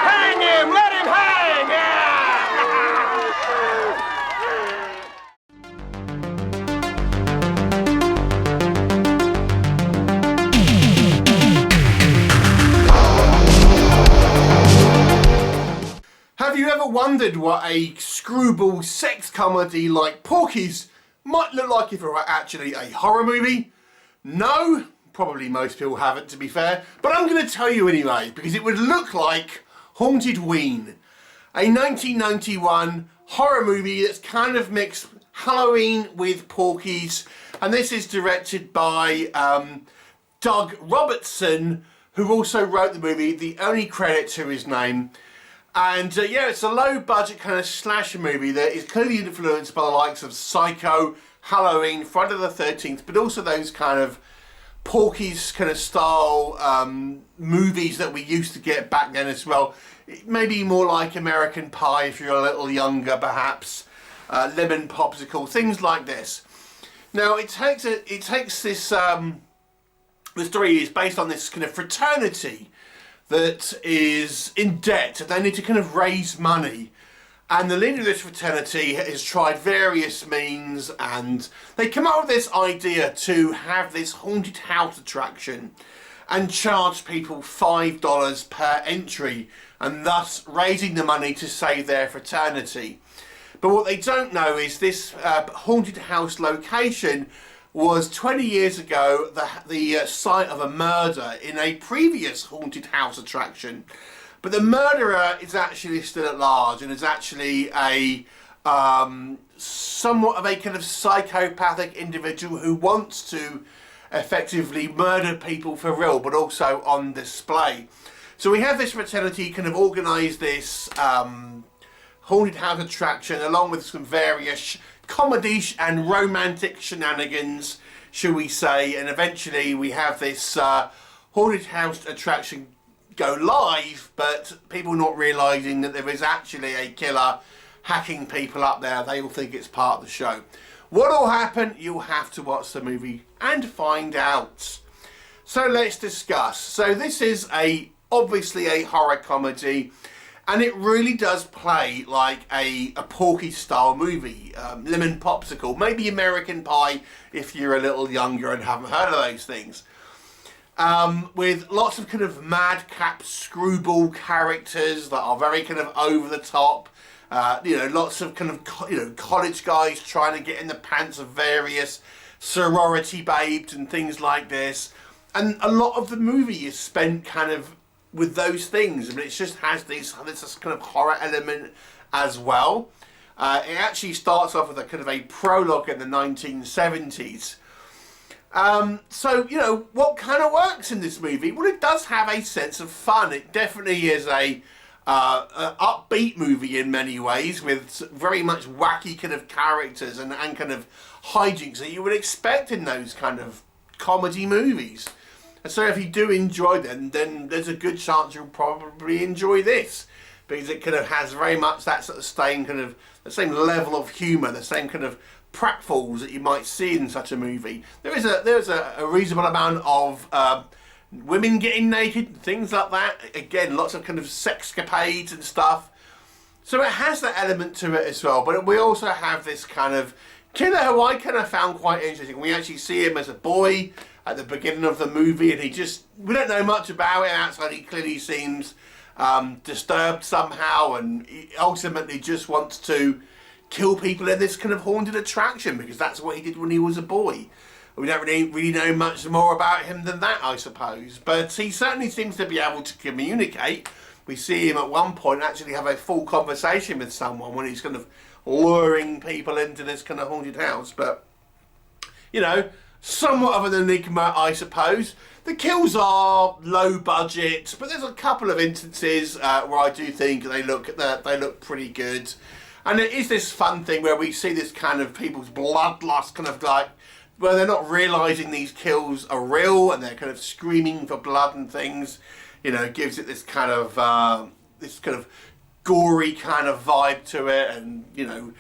Hang him! Let him hang! Have you ever wondered what a screwball sex comedy like Porky's might look like if it were actually a horror movie? No, probably most people haven't, to be fair, but I'm going to tell you anyway, because it would look like Hauntedween, a 1991 horror movie that's kind of mixed Halloween with Porky's, and this is directed by Doug Robertson, who also wrote the movie, the only credit to his name. And yeah, it's a low budget kind of slasher movie that is clearly influenced by the likes of Psycho, Halloween, Friday the 13th, but also those kind of Porky's kind of style movies that we used to get back then as well. Maybe more like American Pie if you're a little younger perhaps, Lemon Popsicle, things like this. Now it takes this, the story is based on this kind of fraternity that is in debt. They need to kind of raise money, and the leader of this fraternity has tried various means, and they come up with this idea to have this haunted house attraction and charge people $5 per entry, and thus raising the money to save their fraternity. But what they don't know is this haunted house location was 20 years ago the site of a murder in a previous haunted house attraction. But the murderer is actually still at large and is actually a somewhat of a kind of psychopathic individual who wants to effectively murder people for real, but also on display. So we have this fraternity kind of organise this haunted house attraction along with some various comedy and romantic shenanigans, shall we say, and eventually we have this haunted house attraction go live, but people not realising that there is actually a killer hacking people up there. They all think it's part of the show. What will happen? You'll have to watch the movie and find out. So let's discuss. So this is obviously a horror comedy, and it really does play like a Porky style movie. Lemon Popsicle, maybe American Pie if you're a little younger and haven't heard of those things. With lots of kind of madcap screwball characters that are very kind of over the top. You know, lots of kind of college guys trying to get in the pants of various sorority babes and things like this. And a lot of the movie is spent kind of with those things, but it just has this kind of horror element as well. It actually starts off with a kind of a prologue in the 1970s. So, you know, what kind of works in this movie? Well, it does have a sense of fun. It definitely is a upbeat movie in many ways, with very much wacky kind of characters and kind of hijinks that you would expect in those kind of comedy movies. And so if you do enjoy them, then there's a good chance you'll probably enjoy this, because it kind of has very much that sort of the same level of humour, the same kind of pratfalls that you might see in such a movie. There's a reasonable amount of women getting naked, things like that. Again, lots of kind of sexcapades and stuff. So it has that element to it as well. But we also have this kind of killer who I kind of found quite interesting. We actually see him as a boy at the beginning of the movie, and we don't know much about it outside. He clearly seems disturbed somehow, and he ultimately just wants to kill people in this kind of haunted attraction, because that's what he did when he was a boy. We don't really know much more about him than that, I suppose. But he certainly seems to be able to communicate. We see him at one point actually have a full conversation with someone when he's kind of luring people into this kind of haunted house. But, you know, somewhat of an enigma, I suppose. The kills are low budget, but there's a couple of instances where I do think they look pretty good. And it is this fun thing where we see this kind of people's bloodlust kind of like, where they're not realising these kills are real and they're kind of screaming for blood and things. You know, gives it this kind of gory kind of vibe to it, and, you know,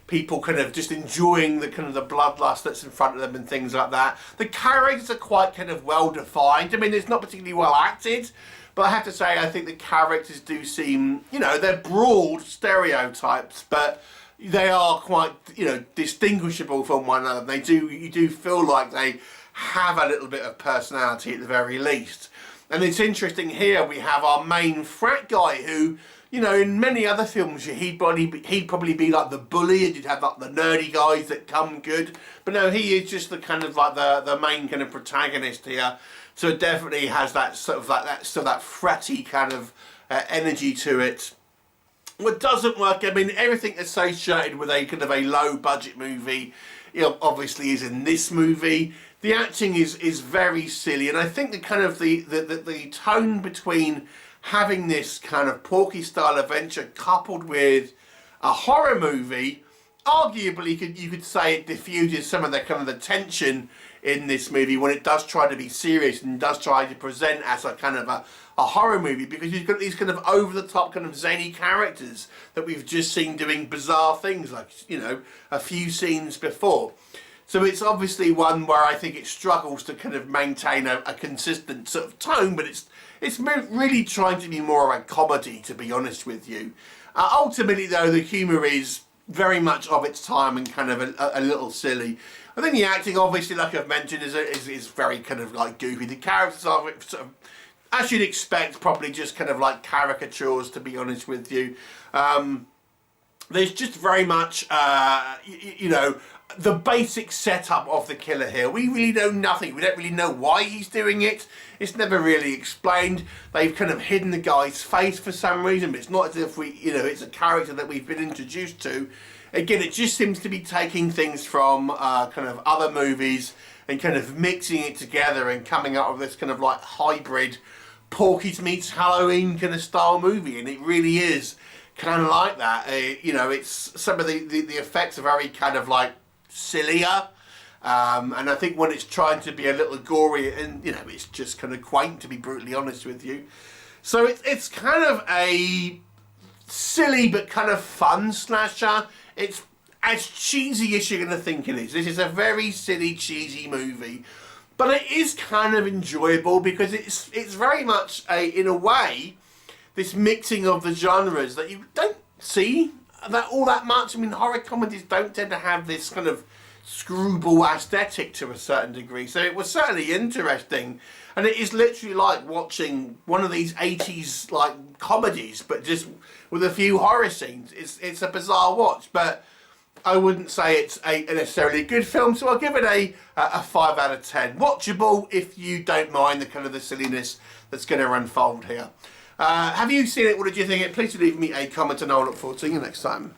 people kind of just enjoying the kind of the bloodlust that's in front of them and things like that. The characters are quite kind of well defined. I mean, it's not particularly well acted, but I have to say I think the characters do seem, you know, they're broad stereotypes, but they are quite, you know, distinguishable from one another. You do feel like they have a little bit of personality at the very least. And it's interesting here we have our main frat guy who, you know, in many other films he'd probably be like the bully, and you'd have like the nerdy guys that come good. But no, he is just the kind of like the main kind of protagonist here. So it definitely has that sort of like that fratty kind of energy to it. What doesn't work, I mean, everything associated with a kind of a low budget movie, you know, obviously is in this movie. The acting is very silly, and I think the kind of the tone between having this kind of Porky style adventure coupled with a horror movie, arguably you could say it diffuses some of the kind of the tension in this movie when it does try to be serious and does try to present as a kind of a horror movie, because you've got these kind of over the top kind of zany characters that we've just seen doing bizarre things, like, you know, a few scenes before. So it's obviously one where I think it struggles to kind of maintain a consistent sort of tone, but it's really trying to be more of a comedy, to be honest with you. Ultimately, though, the humour is very much of its time and kind of a little silly. I think the acting, obviously, like I've mentioned, is very kind of like goofy. The characters are sort of, as you'd expect, probably just kind of like caricatures, to be honest with you. There's just very much, you know, the basic setup of the killer here. We really know nothing. We don't really know why he's doing it. It's never really explained. They've kind of hidden the guy's face for some reason, but it's not as if you know, it's a character that we've been introduced to. Again, it just seems to be taking things from kind of other movies and kind of mixing it together and coming up with this kind of like hybrid Porky's meets Halloween kind of style movie, and it really is kind of like that. You know, it's some of the effects are very kind of like sillier, and I think when it's trying to be a little gory, and you know, it's just kind of quaint, to be brutally honest with you. So it's kind of a silly but kind of fun slasher. It's as cheesy as you're going to think it is. This is a very silly, cheesy movie, but it is kind of enjoyable because it's very much in a way, this mixing of the genres that you don't see all that much. I mean, horror comedies don't tend to have this kind of screwball aesthetic to a certain degree. So it was certainly interesting, and it is literally like watching one of these 80s like comedies, but just with a few horror scenes. It's a bizarre watch, but I wouldn't say it's a necessarily good film, so I'll give it a 5 out of 10. Watchable if you don't mind the kind of the silliness that's going to unfold here. Have you seen it? What did you think? Please leave me a comment and I'll look forward to seeing you next time.